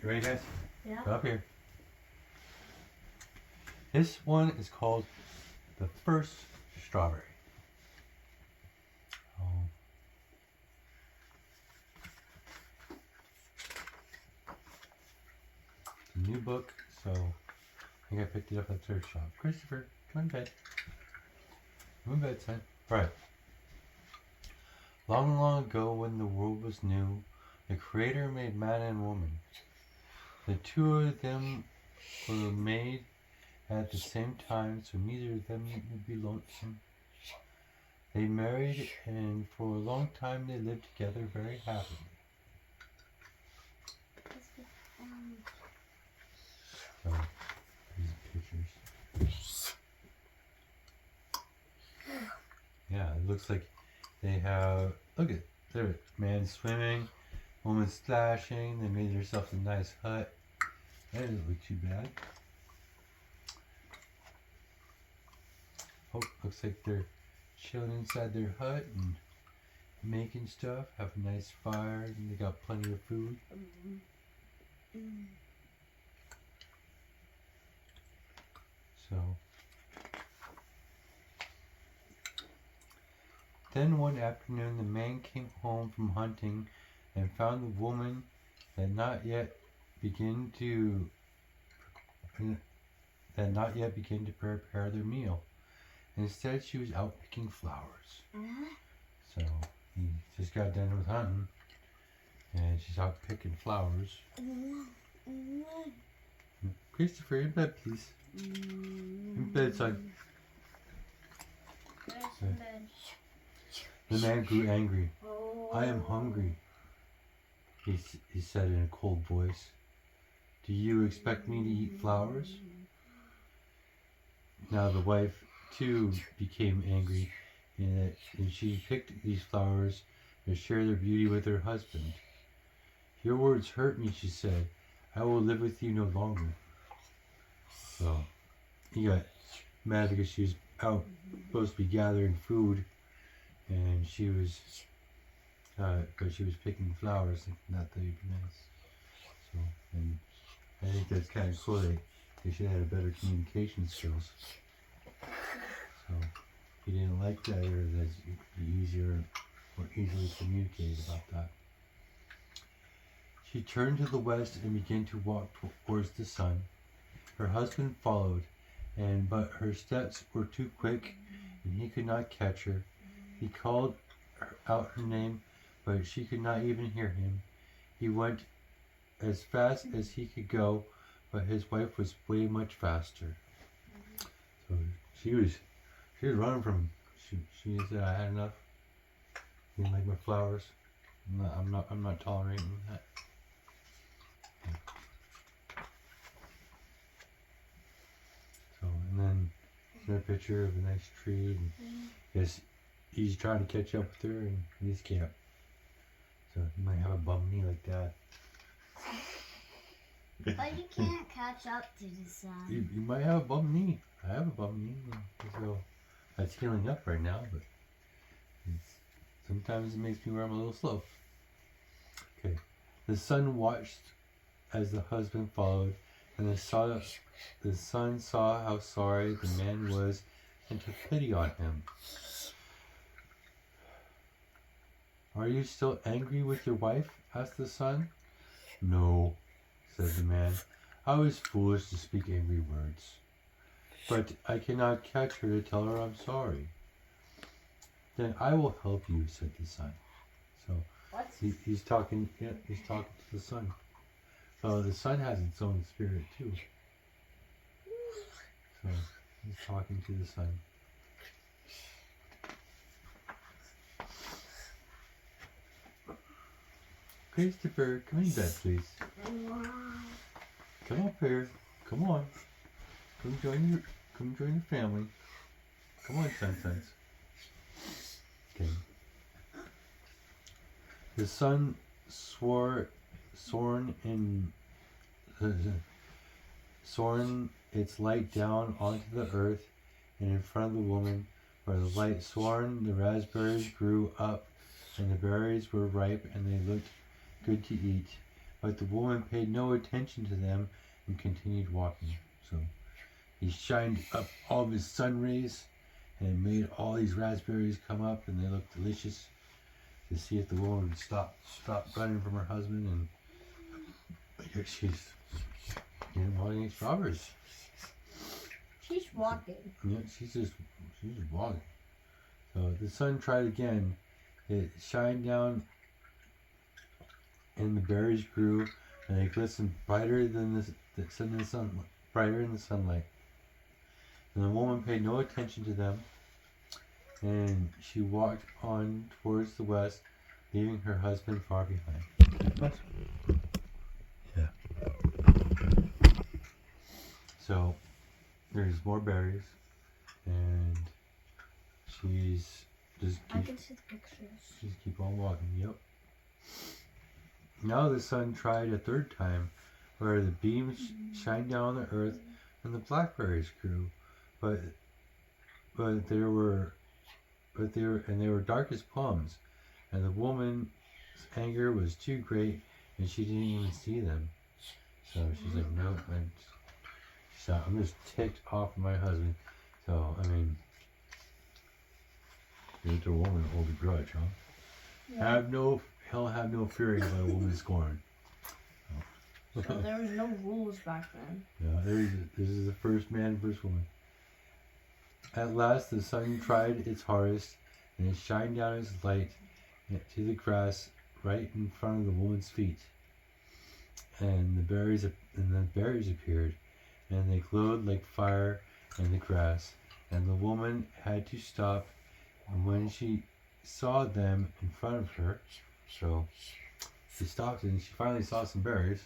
You ready, guys? Yeah. Come up here. This one is called the first strawberry. Oh. It's a new book, so I think I picked it up at the thrift shop. Christopher, come in bed. Come in bed, son. Right. Long, long ago, when the world was new, the Creator made man and woman. The two of them were made at the same time, so neither of them would be lonesome. They married, and for a long time they lived together very happily. So, these pictures. Yeah, it looks like they have. Look at there, man swimming, woman splashing. They made themselves a nice hut. That doesn't look too bad. Oh, looks like they're chilling inside their hut and making stuff. Have a nice fire, and they got plenty of food. So then one afternoon the man came home from hunting and found the woman that not yet began to prepare their meal. Instead, she was out picking flowers. So he just got done with hunting, and she's out picking flowers. Christopher, in bed, please. In bed, son. The man grew angry. I am hungry, he said in a cold voice. Do you expect me to eat flowers? Now the wife, too, became angry, and she picked these flowers to share their beauty with her husband. Your words hurt me, she said. I will live with you no longer. So he got mad because she was out supposed to be gathering food, and she was because she was picking flowers, and not that would be nice. So, and I think that's kind of cool. They should have had better communication skills. So he didn't like that, or that's easier or easily communicated about that. She turned to the west and began to walk towards the sun. Her husband followed, but her steps were too quick, and he could not catch her. He called out her name, but she could not even hear him. He went as fast as he could go, but his wife was way much faster. So she was running from him. She said, I had enough. Didn't like my flowers. I'm not tolerating that. So, and then another picture of a nice tree. And yes, he's trying to catch up with her, and he just can't. So he might have a bum knee like that. But you can't catch up to the sun. You might have a bum knee. I have a bum knee, so that's healing up right now. But sometimes it makes me where I'm a little slow. Okay, the son watched as the husband followed, and the son saw how sorry the man was, and took pity on him. Are you still angry with your wife? Asked the son. No, said the man. I was foolish to speak angry words, but I cannot catch her to tell her I'm sorry. Then I will help you, said the son. So he's talking. Yeah, he's talking to the son. So the sun has its own spirit too. So he's talking to the sun. Christopher, come in bed, please. Come up here. Come on. Come join your family. Come on, Sun. Okay. The sun soaring its light down onto the earth, and in front of the woman, where the light soared, the raspberries grew up, and the berries were ripe, and they looked good to eat. But the woman paid no attention to them and continued walking. So he shined up all of his sun rays and made all these raspberries come up, and they looked delicious, to see if the woman would stop running from her husband. And but here she's wanting these strawberries. She's walking. Yeah, she's just walking. So the sun tried again. It shined down, and the berries grew, and they glistened brighter than the sun, brighter in the sunlight. And the woman paid no attention to them, and she walked on towards the west, leaving her husband far behind. What? Yeah. So there's more berries, and she's just I can see the pictures. just keep on walking. Yep. Now the sun tried a third time, where the beams shined down on the earth, and the blackberries grew, but they were dark as plums, and the woman's anger was too great, and she didn't even see them. So she's like, no, I'm just ticked off my husband. So I mean, let the woman hold a grudge, huh? Yeah. Hell have no fury by a woman scorned. So there was no rules back then. Yeah, this is the first man, first woman. At last the sun tried its hardest, and it shined down its light to the grass right in front of the woman's feet. And the berries appeared, and they glowed like fire in the grass. And the woman had to stop, and when she saw them in front of her, so she stopped, and she finally saw some berries.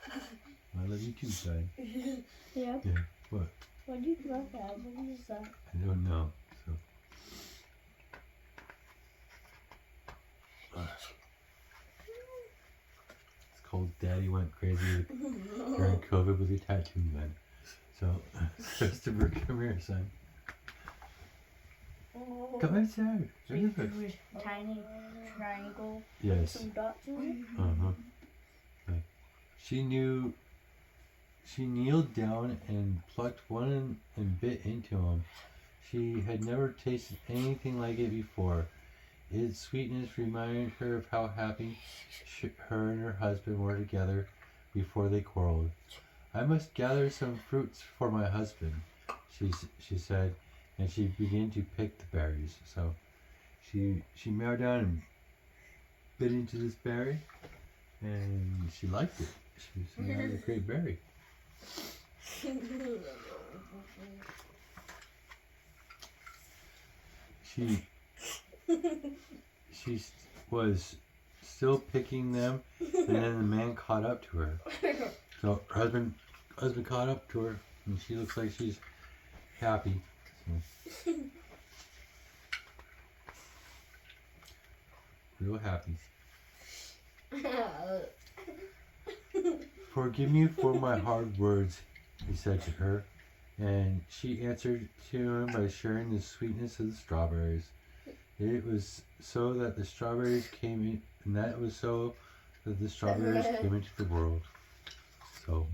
I love you too, son. Yeah. Yeah. What? What do you look at? What is that? I don't know. So. It's called Daddy Went Crazy during COVID with a tattoo gun. So, Christopher, come here, son. Come inside. With tiny triangle. Yes. Some dots in it. Uh-huh. Okay. She kneeled down and plucked one and bit into him. She had never tasted anything like it before. Its sweetness reminded her of how happy her and her husband were together before they quarreled. I must gather some fruits for my husband, she said, and she began to pick the berries. So she mowed down and bit into this berry, and she liked it. She said, "That was a great berry." She was still picking them, and then the man caught up to her. So her husband caught up to her, and she looks like she's happy. So. Real happy. Forgive me for my hard words, he said to her, and she answered to him by sharing the sweetness of the strawberries. It was so that the strawberries came in, and that was so that the strawberries came into the world. So,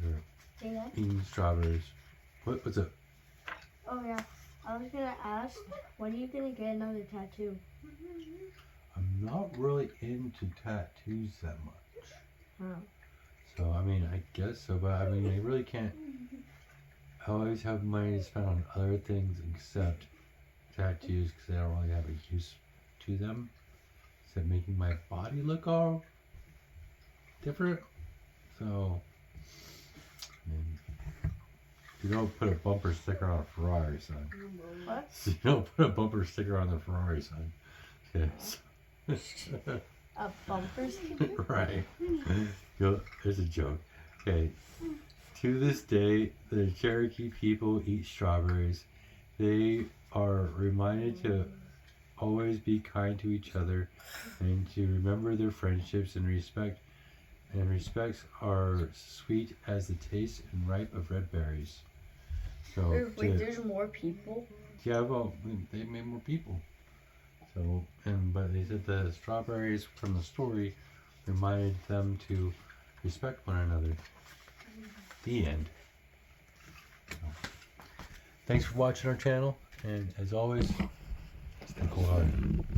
they're eating strawberries. What's up? Oh yeah, I was gonna ask, when are you gonna get another tattoo? I'm not really into tattoos that much. Huh. So, I mean, I guess so, but I mean, I really can't. I always have money to spend on other things except tattoos because I don't really have a use to them. Except making my body look all different. So, I mean, you don't put a bumper sticker on a Ferrari, son. What? You don't put a bumper sticker on the Ferrari, son. Yes. A bumper sticker? Right. There's a joke. Okay. To this day, the Cherokee people eat strawberries. They are reminded to always be kind to each other and to remember their friendships and respects are sweet as the taste and ripe of red berries. So Wait, there's more people? yeah, well, they made more people. So, but they said the strawberries from the story reminded them to respect one another. The end. So, thanks for watching our channel, and as always, stay cold-hearted.